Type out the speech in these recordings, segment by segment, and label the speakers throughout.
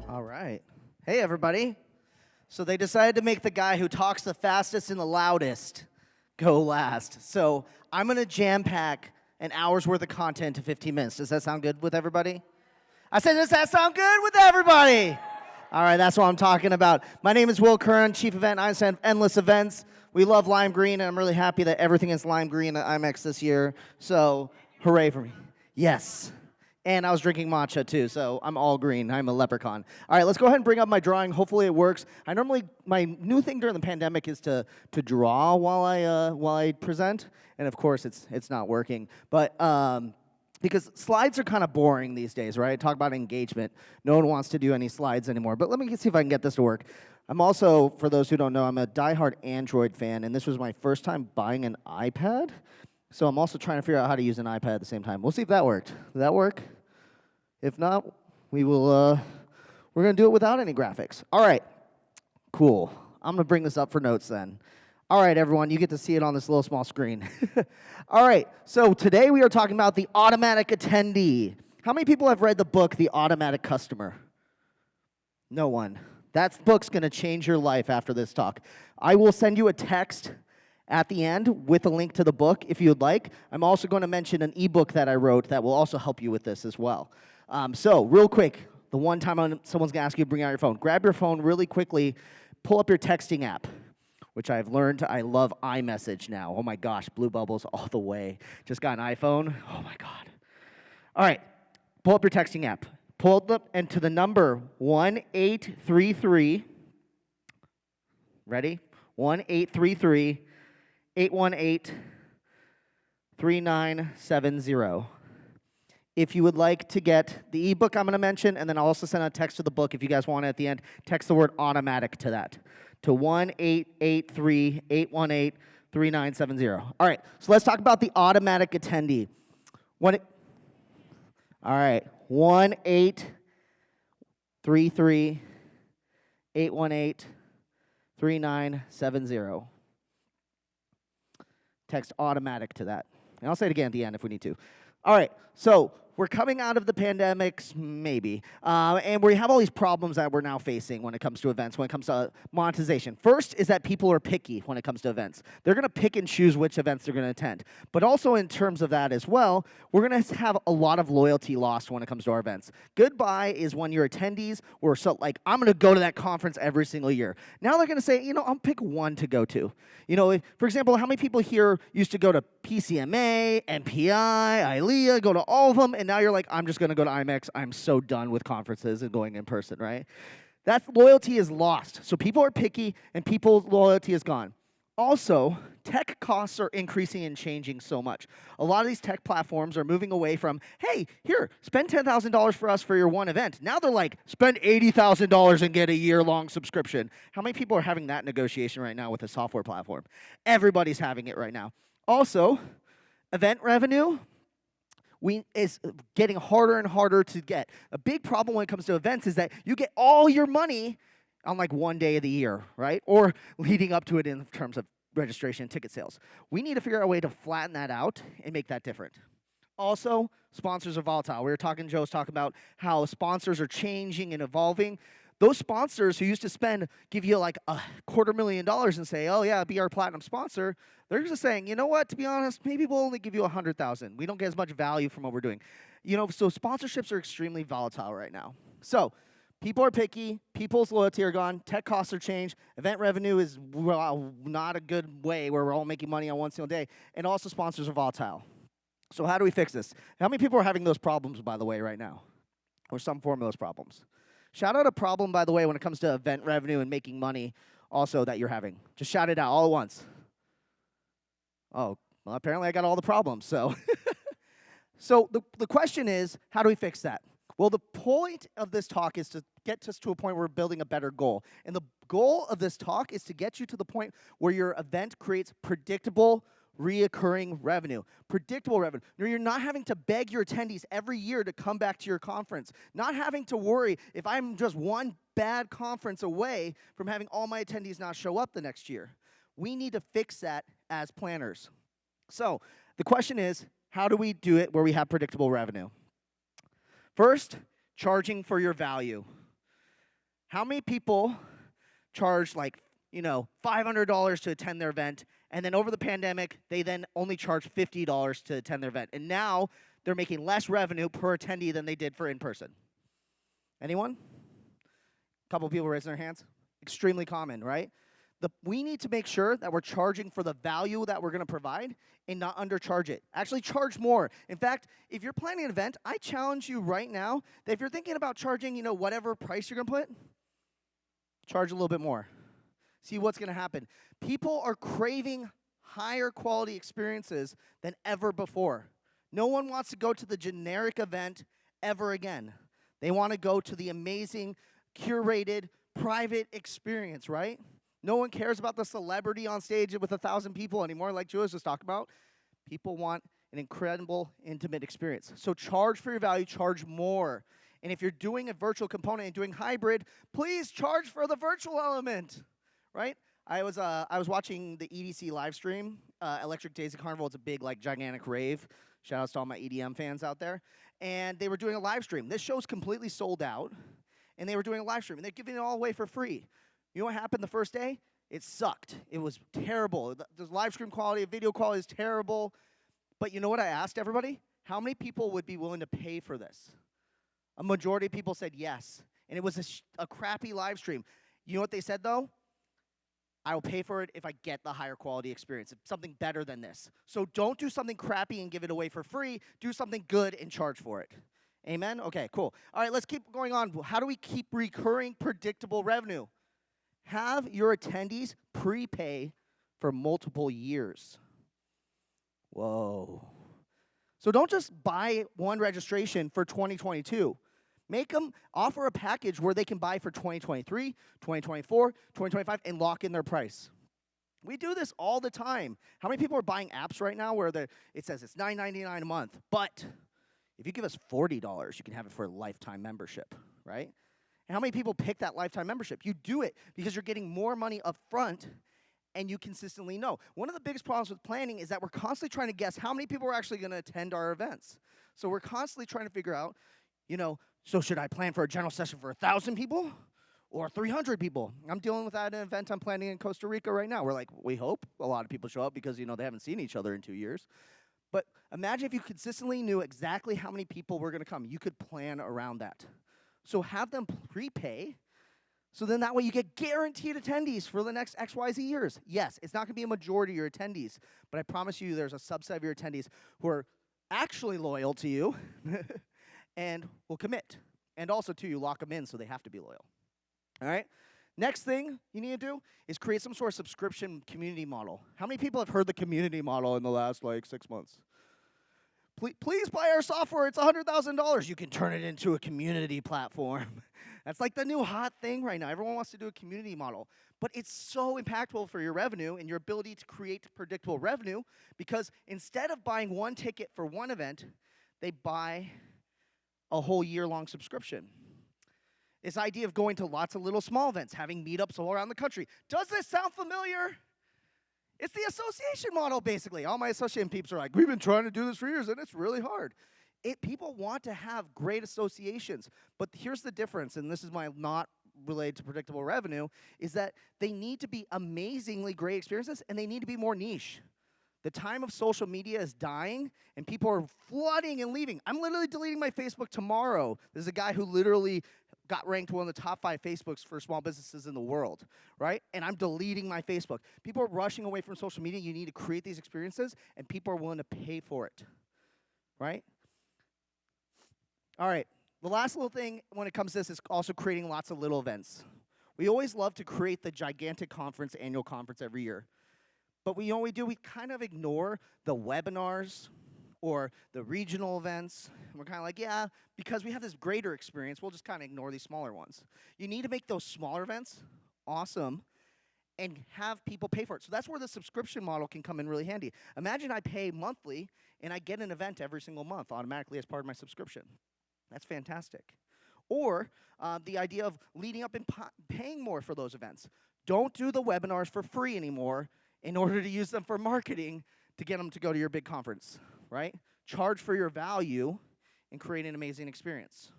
Speaker 1: All right. Hey, everybody. So they decided to make the guy who talks the fastest and the loudest go last. So I'm going to jam-pack an hour's worth of content to 15 minutes. Does that sound good with everybody? I said, does that sound good with everybody? All right, that's what I'm talking about. My name is Will Curran, Chief Event Einstein, Endless Events. We love lime green, and I'm really happy that everything is lime green at IMEX this year. So hooray for me. Yes. And I was drinking matcha, too, so I'm all green. I'm a leprechaun. All right, let's go ahead and bring up my drawing. Hopefully it works. My new thing during the pandemic is to draw while I present. And, of course, it's not working. But because slides are kind of boring these days, right? Talk about engagement. No one wants to do any slides anymore. But let me see if I can get this to work. I'm also, for those who don't know, I'm a diehard Android fan. And this was my first time buying an iPad. So I'm also trying to figure out how to use an iPad at the same time. We'll see if that worked. Did that work? If not, we're going to do it without any graphics. All right, cool. I'm going to bring this up for notes then. All right, everyone, you get to see it on this little small screen. All right, so today we are talking about the Automatic Attendee. How many people have read the book, The Automatic Customer? No one. That book's going to change your life after this talk. I will send you a text at the end with a link to the book if you'd like. I'm also going to mention an ebook that I wrote that will also help you with this as well. So real quick, the one time someone's going to ask you to bring out your phone, grab your phone really quickly, pull up your texting app, which I've learned I love iMessage now. Oh my gosh, blue bubbles all the way. Just got an iPhone. Oh my God. All right, pull up your texting app. Pull it up and to the number 1833. Ready? 1833. 818-3970. If you would like to get the ebook I'm going to mention, and then I'll also send a text to the book if you guys want it at the end, text the word automatic to that, to 1-883-818-3970. All right, so let's talk about the Automatic Attendee. All right, 1-833-818-3970. Text automatic to that. And I'll say it again at the end if we need to. All right, so we're coming out of the pandemics, maybe, and we have all these problems that we're now facing when it comes to events, when it comes to monetization. First is that people are picky when it comes to events. They're going to pick and choose which events they're going to attend. But also in terms of that as well, we're going to have a lot of loyalty lost when it comes to our events. Goodbye is when your attendees were so like, I'm going to go to that conference every single year. Now they're going to say, I'll pick one to go to. For example, how many people here used to go to PCMA, MPI, ILEA, go to all of them, and now you're like, I'm just going to go to IMEX. I'm so done with conferences and going in person, right? That loyalty is lost. So people are picky, and people's loyalty is gone. Also, tech costs are increasing and changing so much. A lot of these tech platforms are moving away from, hey, here, spend $10,000 for us for your one event. Now they're like, spend $80,000 and get a year-long subscription. How many people are having that negotiation right now with a software platform? Everybody's having it right now. Also, event revenue is getting harder and harder to get. A big problem when it comes to events is that you get all your money on like one day of the year, right? Or leading up to it in terms of registration and ticket sales. We need to figure out a way to flatten that out and make that different. Also, sponsors are volatile. Joe was talking about how sponsors are changing and evolving. Those sponsors who used to give you like $250,000 and say, oh yeah, be our platinum sponsor, they're just saying, you know what, to be honest, maybe we'll only give you $100,000. We don't get as much value from what we're doing. So sponsorships are extremely volatile right now. So people are picky, people's loyalty are gone, tech costs are changed, event revenue is not a good way where we're all making money on one single day, and also sponsors are volatile. So how do we fix this? How many people are having those problems, by the way, right now? Or some form of those problems? Shout out a problem, by the way, when it comes to event revenue and making money also that you're having. Just shout it out all at once. Oh, well, apparently I got all the problems, so. So the question is, how do we fix that? Well, the point of this talk is to get us to a point where we're building a better goal. And the goal of this talk is to get you to the point where your event creates predictable, reoccurring revenue. Predictable revenue. You're not having to beg your attendees every year to come back to your conference. Not having to worry if I'm just one bad conference away from having all my attendees not show up the next year. We need to fix that as planners. So the question is, how do we do it where we have predictable revenue? First, charging for your value. How many people charge like, $500 to attend their event, and then over the pandemic, they then only charge $50 to attend their event, and now they're making less revenue per attendee than they did for in-person? Anyone? A couple people raising their hands. Extremely common, right? We need to make sure that we're charging for the value that we're going to provide and not undercharge it. Actually, charge more. In fact, if you're planning an event, I challenge you right now that if you're thinking about charging, whatever price you're going to put, charge a little bit more. See what's going to happen. People are craving higher quality experiences than ever before. No one wants to go to the generic event ever again. They want to go to the amazing, curated, private experience, right? No one cares about the celebrity on stage with 1,000 people anymore, like Jules was talking about. People want an incredible, intimate experience. So charge for your value, charge more. And if you're doing a virtual component and doing hybrid, please charge for the virtual element, right? I was watching the EDC live stream, Electric Daisy Carnival. It's a big, gigantic rave. Shout outs to all my EDM fans out there. And they were doing a live stream. This show's completely sold out, and they were doing a live stream, and they're giving it all away for free. You know what happened the first day? It sucked. It was terrible. The live stream quality, video quality is terrible. But you know what I asked everybody? How many people would be willing to pay for this? A majority of people said yes. And it was a crappy live stream. You know what they said, though? I will pay for it if I get the higher quality experience. It's something better than this. So don't do something crappy and give it away for free. Do something good and charge for it. Amen? Okay, cool. All right, let's keep going on. How do we keep recurring predictable revenue? Have your attendees prepay for multiple years. Whoa. So don't just buy one registration for 2022. Make them offer a package where they can buy for 2023, 2024, 2025, and lock in their price. We do this all the time. How many people are buying apps right now where it says it's $9.99 a month, but if you give us $40, you can have it for a lifetime membership, right? And how many people pick that lifetime membership? You do it because you're getting more money up front and you consistently know. One of the biggest problems with planning is that we're constantly trying to guess how many people are actually going to attend our events. So we're constantly trying to figure out, so should I plan for a general session for 1,000 people or 300 people? I'm dealing with that at an event I'm planning in Costa Rica right now. We hope a lot of people show up because, they haven't seen each other in 2 years. But imagine if you consistently knew exactly how many people were going to come. You could plan around that. So have them prepay, so then that way you get guaranteed attendees for the next XYZ years. Yes, it's not going to be a majority of your attendees, but I promise you there's a subset of your attendees who are actually loyal to you and will commit. And also, too, you lock them in so they have to be loyal. All right? Next thing you need to do is create some sort of subscription community model. How many people have heard the community model in the last, 6 months? Please buy our software. It's $100,000. You can turn it into a community platform. That's the new hot thing right now. Everyone wants to do a community model. But it's so impactful for your revenue and your ability to create predictable revenue because instead of buying one ticket for one event, they buy a whole year-long subscription. This idea of going to lots of little small events, having meetups all around the country. Does this sound familiar? It's the association model, basically. All my association peeps are like, we've been trying to do this for years, and it's really hard. People want to have great associations, but here's the difference, and this is my not related to predictable revenue, is that they need to be amazingly great experiences, and they need to be more niche. The time of social media is dying, and people are flooding and leaving. I'm literally deleting my Facebook tomorrow. There's a guy who literally got ranked one of the top 5 Facebooks for small businesses in the world, right? And I'm deleting my Facebook. People are rushing away from social media. You need to create these experiences, and people are willing to pay for it, right? All right. The last little thing when it comes to this is also creating lots of little events. We always love to create the gigantic annual conference every year. But we do, we kind of ignore the webinars or the regional events. And we're kind of like, yeah, because we have this greater experience, we'll just kind of ignore these smaller ones. You need to make those smaller events awesome and have people pay for it. So that's where the subscription model can come in really handy. Imagine I pay monthly and I get an event every single month automatically as part of my subscription. That's fantastic. Or the idea of leading up and paying more for those events. Don't do the webinars for free anymore in order to use them for marketing to get them to go to your big conference, right? charge for your value, and create an amazing experience.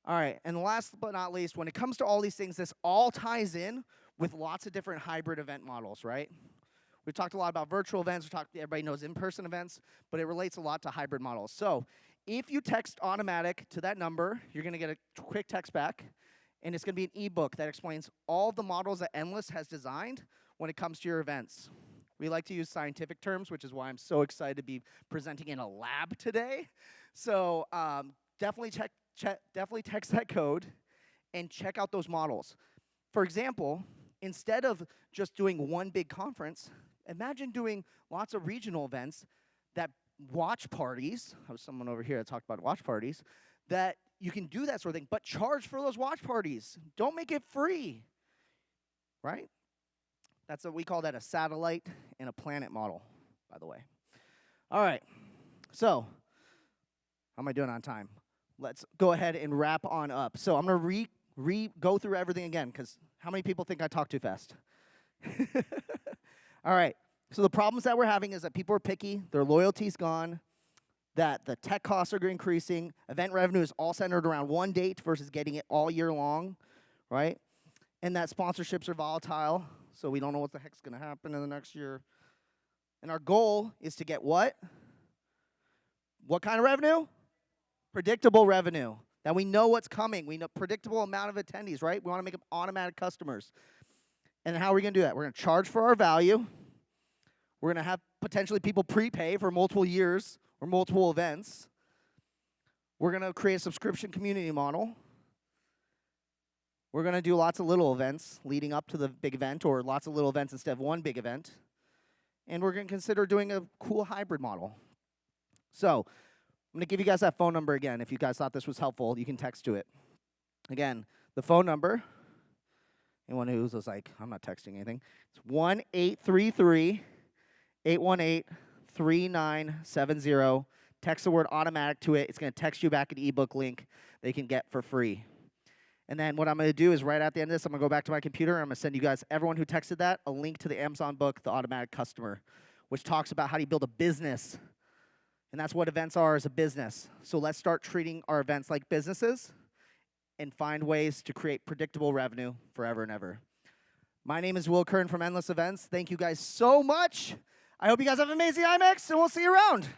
Speaker 1: All right, and last but not least, when it comes to all these things, this all ties in with lots of different hybrid event models, right? We've talked a lot about virtual events. Everybody knows in-person events, but it relates a lot to hybrid models. So if you text Automatic to that number, you're going to get a quick text back, and it's going to be an ebook that explains all the models that Endless has designed when it comes to your events. We like to use scientific terms, which is why I'm so excited to be presenting in a lab today. So definitely text that code and check out those models. For example, instead of just doing one big conference, imagine doing lots of regional events that watch parties. I was someone over here that talked about watch parties, that you can do that sort of thing, but charge for those watch parties. Don't make it free, right? That's what we call that a satellite and a planet model, by the way. All right, so how am I doing on time? Let's go ahead and wrap on up. So I'm going to go through everything again, because how many people think I talk too fast? All right, so the problems that we're having is that people are picky, their loyalty's gone, that the tech costs are increasing, event revenue is all centered around one date versus getting it all year long, right? And that sponsorships are volatile, so we don't know what the heck's going to happen in the next year. And our goal is to get what? What kind of revenue? Predictable revenue. That we know what's coming. We know predictable amount of attendees, right? We want to make them automatic customers. And how are we going to do that? We're going to charge for our value. We're going to have potentially people prepay for multiple years or multiple events. We're going to create a subscription community model. We're going to do lots of little events leading up to the big event, or lots of little events instead of one big event. And we're going to consider doing a cool hybrid model. So I'm going to give you guys that phone number again. If you guys thought this was helpful, you can text to it. Again, the phone number, anyone who's like, I'm not texting anything, it's 1-833-818-3970. Text the word automatic to it. It's going to text you back an ebook link that you can get for free. And then what I'm going to do is right at the end of this, I'm going to go back to my computer, and I'm going to send you guys, everyone who texted that, a link to the Amazon book, The Automatic Customer, which talks about how do you build a business. And that's what events are, as a business. So let's start treating our events like businesses and find ways to create predictable revenue forever and ever. My name is Curran from Endless Events. Thank you guys so much. I hope you guys have an amazing IMEX, and we'll see you around.